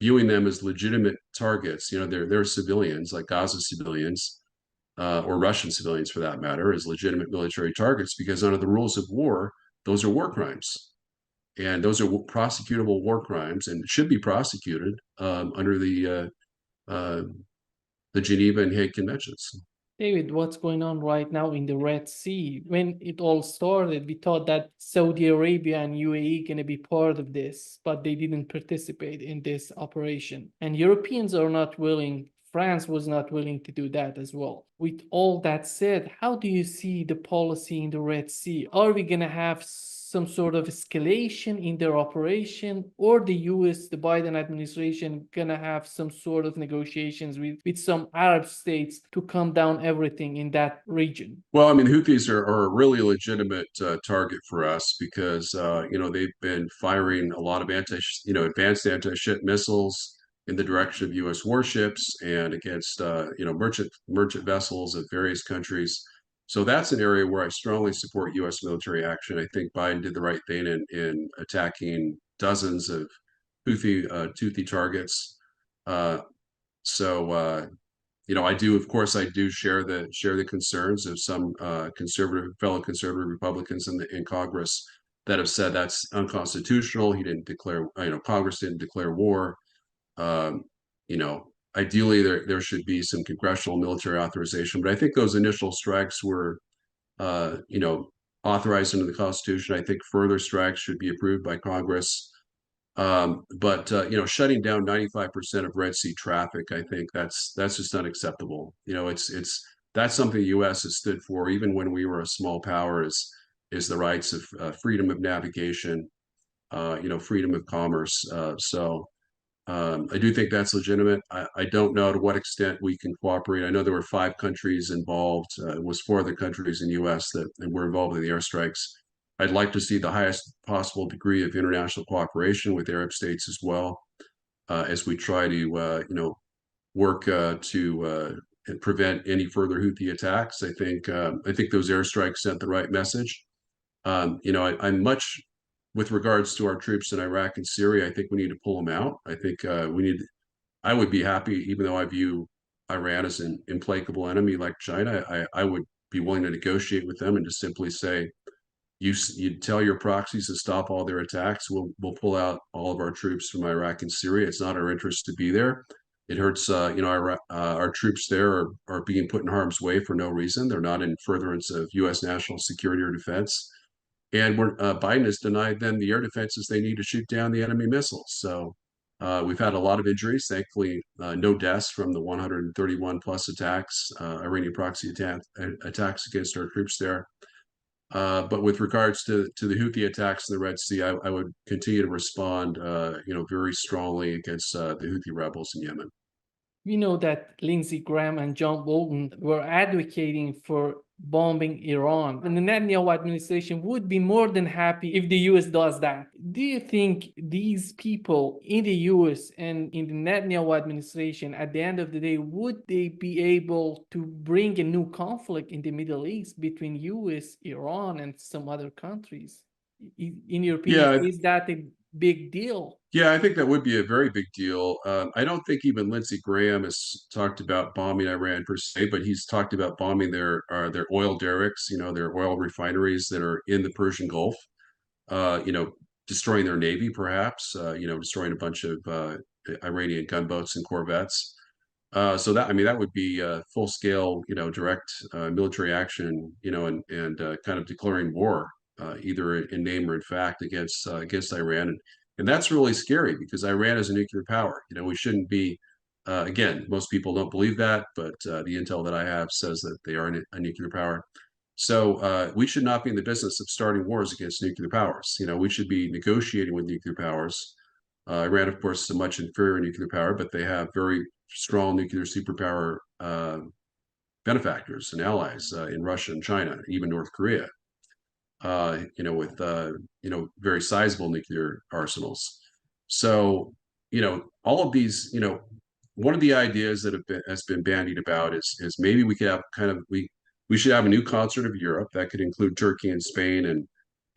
viewing them as legitimate targets. They're civilians, like Gaza civilians, or Russian civilians for that matter, as legitimate military targets, because under the rules of war, those are war crimes. And those are prosecutable war crimes and should be prosecuted under uh, the Geneva and Hague Conventions. David, what's going on right now in the Red Sea? When it all started, we thought that Saudi Arabia and UAE going to be part of this, but they didn't participate in this operation. And Europeans are not willing. France was not willing to do that as well. With all that said, how do you see the policy in the Red Sea? Are we going to have some sort of escalation in their operation, or the US, the Biden administration, gonna have some sort of negotiations with some Arab states to calm down everything in that region? Well, I mean, Houthis are a really legitimate target for us because they've been firing a lot of advanced anti-ship missiles in the direction of U.S. warships and against merchant vessels of various countries. So that's an area where I strongly support U.S. military action. I think Biden did the right thing in attacking dozens of Houthi targets. I do, of course, I do share the concerns of some fellow conservative Republicans in Congress that have said that's unconstitutional. He didn't declare, Congress didn't declare war. Um, Ideally, there should be some congressional military authorization, but I think those initial strikes were, uh, you know, authorized under the Constitution. I think further strikes should be approved by Congress. But shutting down 95% of Red Sea traffic, I think that's just unacceptable. It's that's something the U.S. has stood for, even when we were a small power, is the rights of freedom of navigation, freedom of commerce. I do think that's legitimate. I don't know to what extent we can cooperate. I know there were 5 countries involved. It was 4 other countries in the U.S. that were involved in the airstrikes. I'd like to see the highest possible degree of international cooperation with Arab states as well, as we try to, work to prevent any further Houthi attacks. I think those airstrikes sent the right message. I'm much with regards to our troops in Iraq and Syria. I think we need to pull them out. I think I would be happy, even though I view Iran as an implacable enemy like China. I would be willing to negotiate with them and just simply say, you tell your proxies to stop all their attacks. We'll pull out all of our troops from Iraq and Syria. It's not our interest to be there. It hurts. Our troops there are being put in harm's way for no reason. They're not in furtherance of U.S. national security or defense. And Biden has denied them the air defenses they need to shoot down the enemy missiles. So we've had a lot of injuries. Thankfully, no deaths from the 131 plus attacks, Iranian proxy attacks against our troops there. But with regards to the Houthi attacks in the Red Sea, I would continue to respond, very strongly against the Houthi rebels in Yemen. We know that Lindsey Graham and John Bolton were advocating for bombing Iran, and the Netanyahu administration would be more than happy if the US does that. Do you think these people in the US and in the Netanyahu administration, at the end of the day, would they be able to bring a new conflict in the Middle East between US, Iran, and some other countries? In your opinion, Yeah, is that a big deal? yeah, I think that would be a very big deal. I don't think even Lindsey Graham has talked about bombing Iran per se, but he's talked about bombing their oil derricks, their oil refineries that are in the Persian Gulf. Destroying their navy, perhaps. Destroying a bunch of Iranian gunboats and corvettes. So that would be full scale, direct military action, and kind of declaring war, either in name or in fact, against Iran. And that's really scary because Iran is a nuclear power. We shouldn't be. Again, most people don't believe that, but the intel that I have says that they are a nuclear power. So we should not be in the business of starting wars against nuclear powers. We should be negotiating with nuclear powers. Iran, of course, is a much inferior nuclear power, but they have very strong nuclear superpower benefactors and allies in Russia and China, even North Korea. With very sizable nuclear arsenals. So all of these, one of the ideas that has been bandied about is maybe we could have we should have a new concert of Europe that could include Turkey and Spain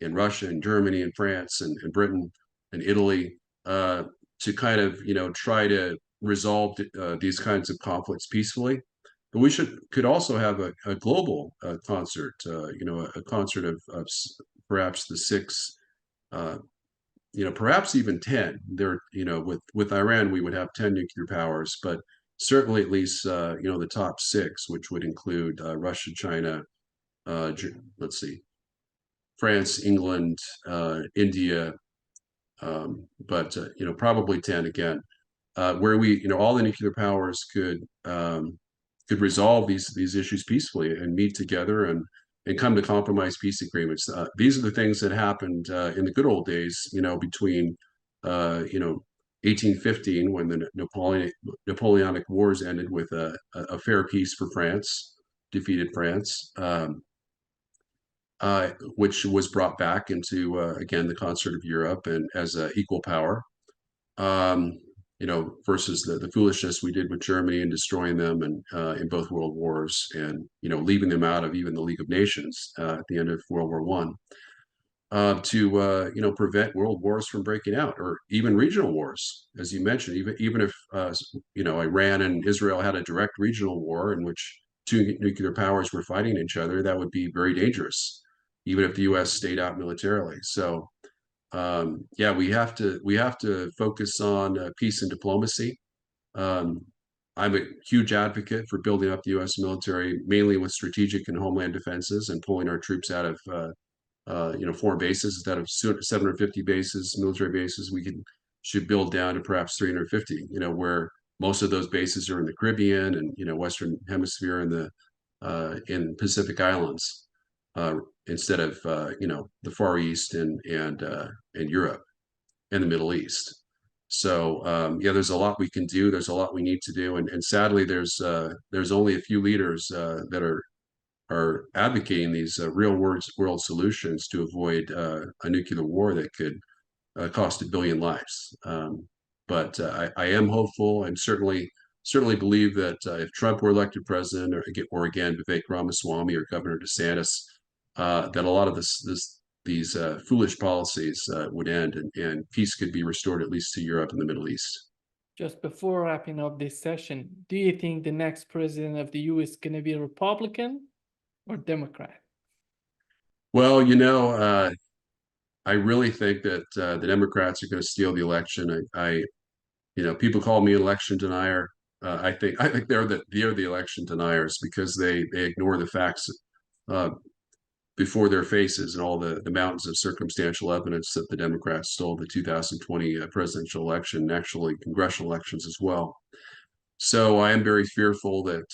and Russia and Germany and France and Britain and Italy, to kind of try to resolve these kinds of conflicts peacefully. But we could also have a global concert, a concert of perhaps the 6, perhaps even 10. With Iran, we would have 10 nuclear powers, but certainly at least the top 6, which would include Russia, China, let's see, France, England, India, but probably 10 again, where all the nuclear powers could resolve these issues peacefully and meet together and and come to compromise peace agreements. These are the things that happened in the good old days, between 1815, when the Napoleonic Wars ended with a fair peace for France, defeated France, which was brought back into again the concert of Europe and as an equal power. Um, versus the foolishness we did with Germany and destroying them and in both world wars, and leaving them out of even the League of Nations at the end of World War One, to prevent world wars from breaking out, or even regional wars, as you mentioned. Even if Iran and Israel had a direct regional war in which two nuclear powers were fighting each other, that would be very dangerous, even if the U.S. stayed out militarily. So yeah, we have to focus on peace and diplomacy. Um, I'm a huge advocate for building up the U.S. military, mainly with strategic and homeland defenses, and pulling our troops out of foreign bases. Instead of 750 bases, military bases, should build down to perhaps 350. Where most of those bases are in the Caribbean and Western Hemisphere and the in Pacific Islands, instead of the Far East and Europe and the Middle East. So yeah, there's a lot we can do. There's a lot we need to do, and sadly, there's only a few leaders that are advocating these real world solutions to avoid a nuclear war that could cost 1 billion lives. But I am hopeful. I'm certainly believe that if Trump were elected president, or again Vivek Ramaswamy or Governor DeSantis, that a lot of these foolish policies would end, and peace could be restored, at least to Europe and the Middle East. Just before wrapping up this session, do you think the next president of the US is going to be a Republican or Democrat? Well, I really think that the Democrats are going to steal the election. People call me an election denier. I think they're the election deniers, because they ignore the facts before their faces, and all the mountains of circumstantial evidence that the Democrats stole the 2020 presidential election, and actually congressional elections as well. So I am very fearful that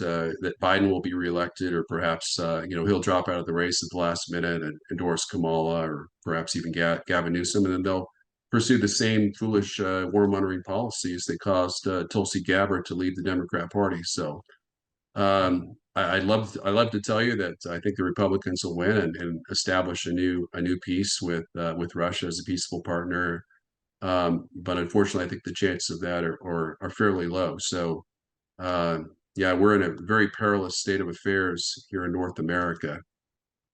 Biden will be reelected, or perhaps he'll drop out of the race at the last minute and endorse Kamala, or perhaps even Gavin Newsom, and then they'll pursue the same foolish warmongering policies that caused Tulsi Gabbard to leave the Democrat Party. So I'd love to tell you that I think the Republicans will win and establish a new peace with Russia as a peaceful partner. But unfortunately, I think the chances of that are fairly low. So yeah, we're in a very perilous state of affairs here in North America.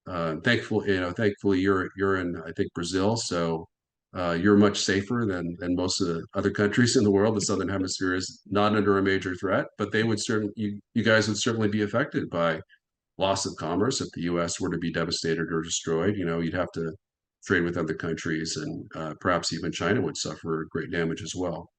Thankfully, you're in, I think, Brazil, so you're much safer than most of the other countries in the world. The Southern Hemisphere is not under a major threat, but they would certainly, you guys would certainly be affected by loss of commerce if the U.S. were to be devastated or destroyed. You'd have to trade with other countries, and perhaps even China would suffer great damage as well.